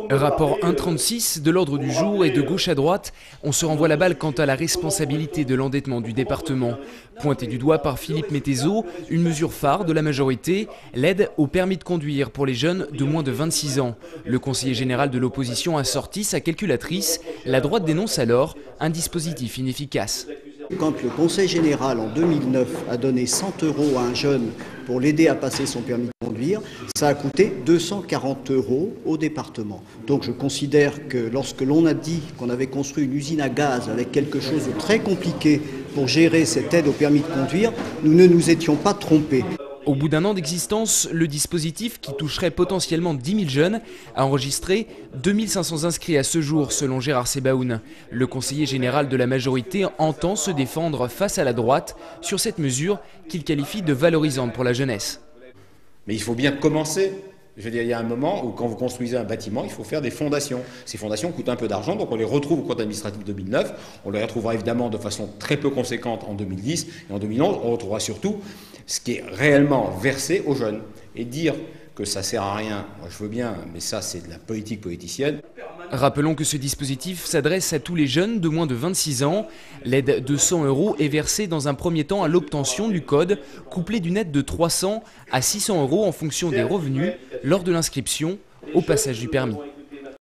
Rapport 1,36 de l'ordre du jour et de gauche à droite, on se renvoie la balle quant à la responsabilité de l'endettement du département. Pointé du doigt par Philippe Métézeau, une mesure phare de la majorité, l'aide au permis de conduire pour les jeunes de moins de 26 ans. Le conseiller général de l'opposition a sorti sa calculatrice. La droite dénonce alors un dispositif inefficace. Quand le Conseil général en 2009 a donné 100 € à un jeune pour l'aider à passer son permis de conduire, ça a coûté 240 € au département. Donc je considère que lorsque l'on a dit qu'on avait construit une usine à gaz avec quelque chose de très compliqué pour gérer cette aide au permis de conduire, nous ne nous étions pas trompés. Au bout d'un an d'existence, le dispositif, qui toucherait potentiellement 10 000 jeunes, a enregistré 2 500 inscrits à ce jour, selon Gérard Sebaoun. Le conseiller général de la majorité entend se défendre face à la droite sur cette mesure qu'il qualifie de valorisante pour la jeunesse. Mais il faut bien commencer. Je veux dire, il y a un moment où quand vous construisez un bâtiment, il faut faire des fondations. Ces fondations coûtent un peu d'argent, donc on les retrouve au compte administratif 2009. On les retrouvera évidemment de façon très peu conséquente en 2010 et en 2011. On retrouvera surtout ce qui est réellement versé aux jeunes. Et dire que ça sert à rien, moi je veux bien, mais ça c'est de la politique politicienne. Rappelons que ce dispositif s'adresse à tous les jeunes de moins de 26 ans. L'aide de 100 € est versée dans un premier temps à l'obtention du code, couplée d'une aide de 300 à 600 € en fonction des revenus lors de l'inscription au passage du permis.